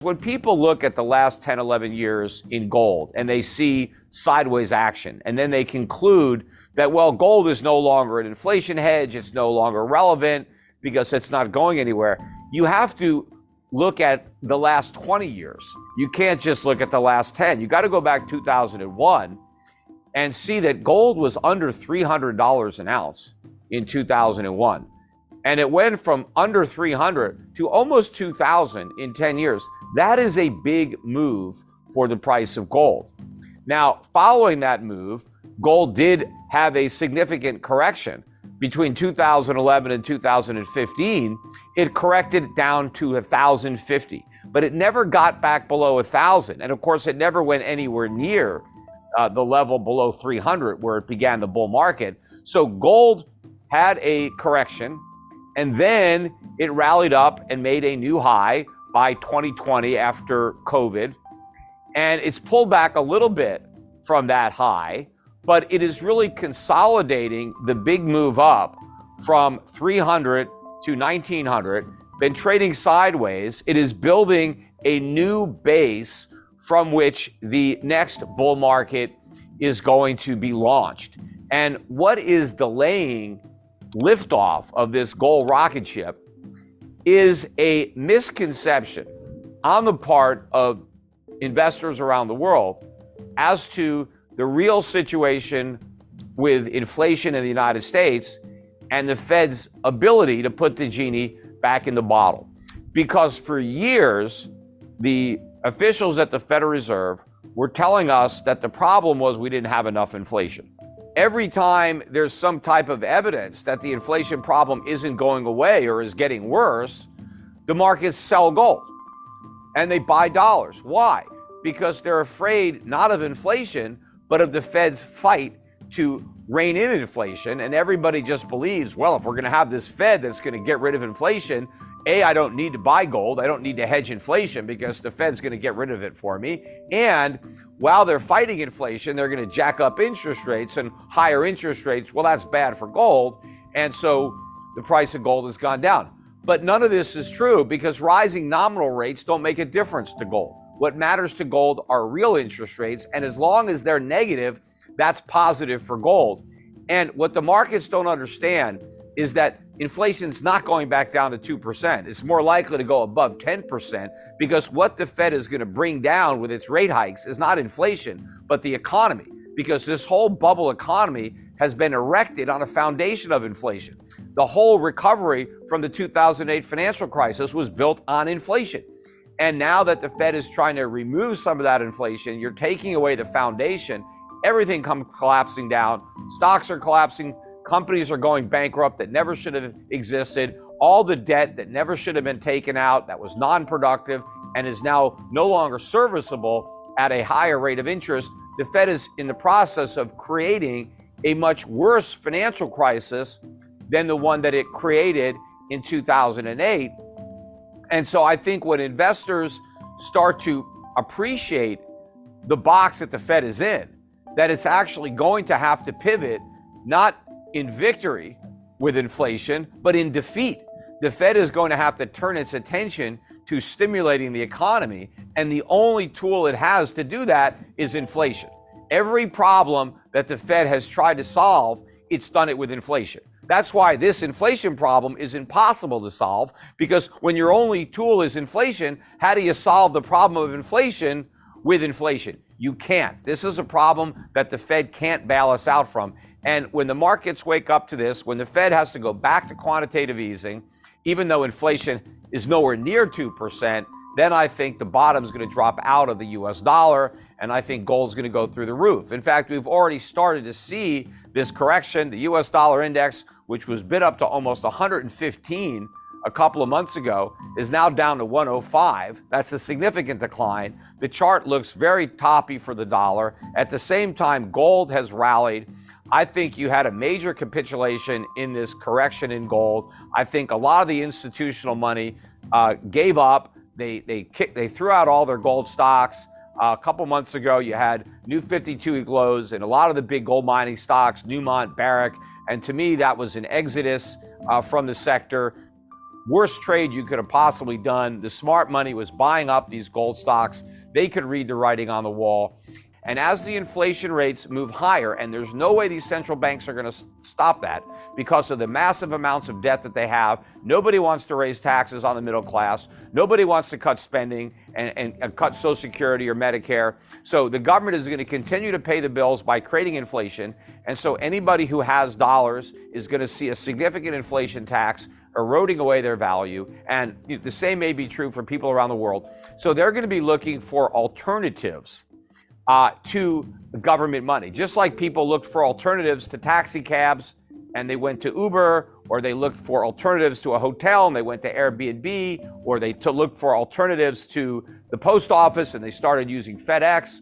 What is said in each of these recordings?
When people look at the last 10, 11 years in gold and they see sideways action, and then they conclude that, well, gold is no longer an inflation hedge, it's no longer relevant because it's not going anywhere, you have to look at the last 20 years. You can't just look at the last 10. You got to go back 2001 and see that gold was under $300 an ounce in 2001. And it went from under 300 to almost 2,000 in 10 years. That is a big move for the price of gold. Now, following that move, gold did have a significant correction. Between 2011 and 2015, it corrected down to 1,050, but it never got back below 1,000. And of course, it never went anywhere near the level below 300 where it began the bull market. So gold had a correction, and then it rallied up and made a new high by 2020 after COVID. And it's pulled back a little bit from that high, but it is really consolidating the big move up from 300 to 1900, been trading sideways. It is building a new base from which the next bull market is going to be launched. And what is delaying liftoff of this gold rocket ship is a misconception on the part of investors around the world as to the real situation with inflation in the United States and the Fed's ability to put the genie back in the bottle. Because for years, the officials at the Federal Reserve were telling us that the problem was we didn't have enough inflation. Every time there's some type of evidence that the inflation problem isn't going away or is getting worse, the markets sell gold and they buy dollars. Why? Because they're afraid not of inflation, but of the Fed's fight to rein in inflation. And everybody just believes, well, if we're going to have this Fed that's going to get rid of inflation, I don't need to buy gold. I don't need to hedge inflation because the Fed's going to get rid of it for me. And while they're fighting inflation, they're going to jack up interest rates, and higher interest rates, well, that's bad for gold. And so the price of gold has gone down. But none of this is true because rising nominal rates don't make a difference to gold. What matters to gold are real interest rates. And as long as they're negative, that's positive for gold. And what the markets don't understand is that inflation's not going back down to 2%. It's more likely to go above 10% because what the Fed is going to bring down with its rate hikes is not inflation, but the economy, because this whole bubble economy has been erected on a foundation of inflation. The whole recovery from the 2008 financial crisis was built on inflation. And now that the Fed is trying to remove some of that inflation, you're taking away the foundation, everything comes collapsing down. Stocks are collapsing. Companies are going bankrupt that never should have existed. All the debt that never should have been taken out, that was non-productive and is now no longer serviceable at a higher rate of interest. The Fed is in the process of creating a much worse financial crisis than the one that it created in 2008. And so I think when investors start to appreciate the box that the Fed is in, that it's actually going to have to pivot, not in victory with inflation, but in defeat. The Fed is going to have to turn its attention to stimulating the economy, and the only tool it has to do that is inflation. Every problem that the Fed has tried to solve, it's done it with inflation. That's why this inflation problem is impossible to solve, because when your only tool is inflation, how do you solve the problem of inflation with inflation? You can't. This is a problem that the Fed can't bail us out from. And when the markets wake up to this, when the Fed has to go back to quantitative easing, even though inflation is nowhere near 2%, then I think the bottom is going to drop out of the US dollar, and I think gold's going to go through the roof. In fact, we've already started to see this correction. The US dollar index, which was bid up to almost 115 a couple of months ago, is now down to 105. That's a significant decline. The chart looks very toppy for the dollar. At the same time, gold has rallied. I think you had a major capitulation in this correction in gold. I think a lot of the institutional money gave up. They threw out all their gold stocks. A couple months ago, you had new 52-week lows in a lot of the big gold mining stocks, Newmont, Barrick, and to me, that was an exodus from the sector. worst trade you could have possibly done. The smart money was buying up these gold stocks. They could read the writing on the wall. And as the inflation rates move higher, and there's no way these central banks are going to stop that because of the massive amounts of debt that they have. Nobody wants to raise taxes on the middle class. Nobody wants to cut spending and cut Social Security or Medicare. So the government is going to continue to pay the bills by creating inflation. And so anybody who has dollars is going to see a significant inflation tax eroding away their value. And the same may be true for people around the world. So they're going to be looking for alternatives to government money. Just like people looked for alternatives to taxi cabs and they went to Uber, or they looked for alternatives to a hotel and they went to Airbnb, or they looked for alternatives to the post office and they started using FedEx.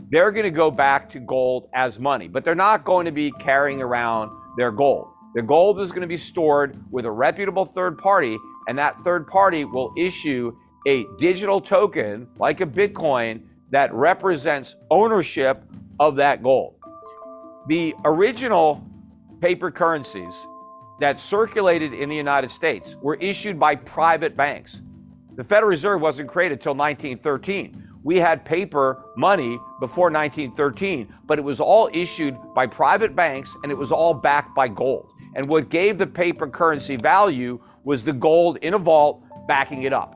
They're going to go back to gold as money, but they're not going to be carrying around their gold. The gold is going to be stored with a reputable third party, and that third party will issue a digital token like a Bitcoin that represents ownership of that gold. The original paper currencies that circulated in the United States were issued by private banks. The Federal Reserve wasn't created until 1913. We had paper money before 1913, but it was all issued by private banks and it was all backed by gold. And what gave the paper currency value was the gold in a vault backing it up.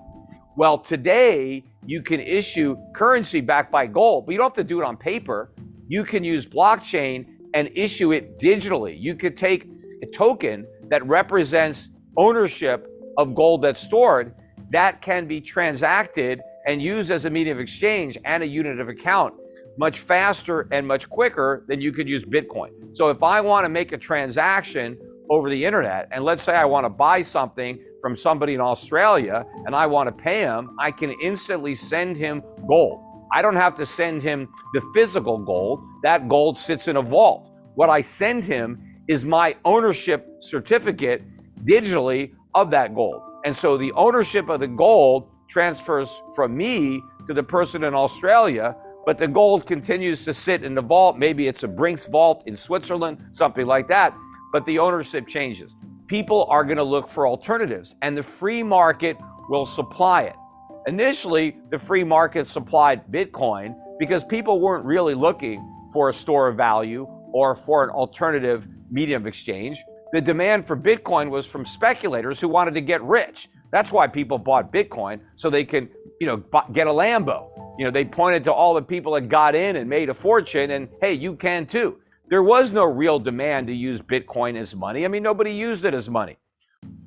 Well, today, you can issue currency backed by gold, but you don't have to do it on paper. You can use blockchain and issue it digitally. You could take a token that represents ownership of gold that's stored that can be transacted and used as a medium of exchange and a unit of account much faster and much quicker than you could use Bitcoin. So if I want to make a transaction over the internet, and let's say I want to buy something from somebody in Australia and I want to pay him, I can instantly send him gold. I don't have to send him the physical gold. That gold sits in a vault. What I send him is my ownership certificate digitally of that gold. And so the ownership of the gold transfers from me to the person in Australia, but the gold continues to sit in the vault. Maybe it's a Brinks vault in Switzerland, something like that, but the ownership changes. People are going to look for alternatives, and the free market will supply it. Initially, the free market supplied Bitcoin because people weren't really looking for a store of value or for an alternative medium of exchange. The demand for Bitcoin was from speculators who wanted to get rich. That's why people bought Bitcoin, so they can, get a Lambo. They pointed to all the people that got in and made a fortune, and hey, you can too. There was no real demand to use Bitcoin as money. I mean, nobody used it as money.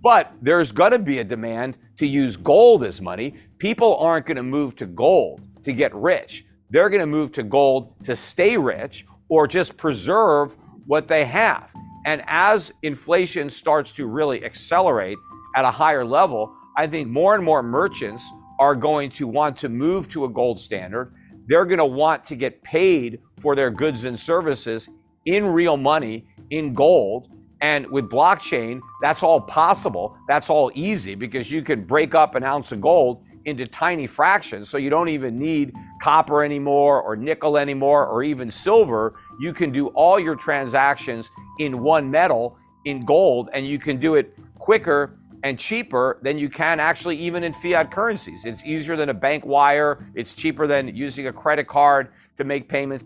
But there's going to be a demand to use gold as money. People aren't going to move to gold to get rich. They're going to move to gold to stay rich or just preserve what they have. And as inflation starts to really accelerate at a higher level, I think more and more merchants are going to want to move to a gold standard. They're going to want to get paid for their goods and services in real money, in gold. And with blockchain, that's all possible. That's all easy because you can break up an ounce of gold into tiny fractions. So you don't even need copper anymore or nickel anymore or even silver. You can do all your transactions in one metal, in gold, and you can do it quicker and cheaper than you can actually even in fiat currencies. It's easier than a bank wire. It's cheaper than using a credit card to make payments.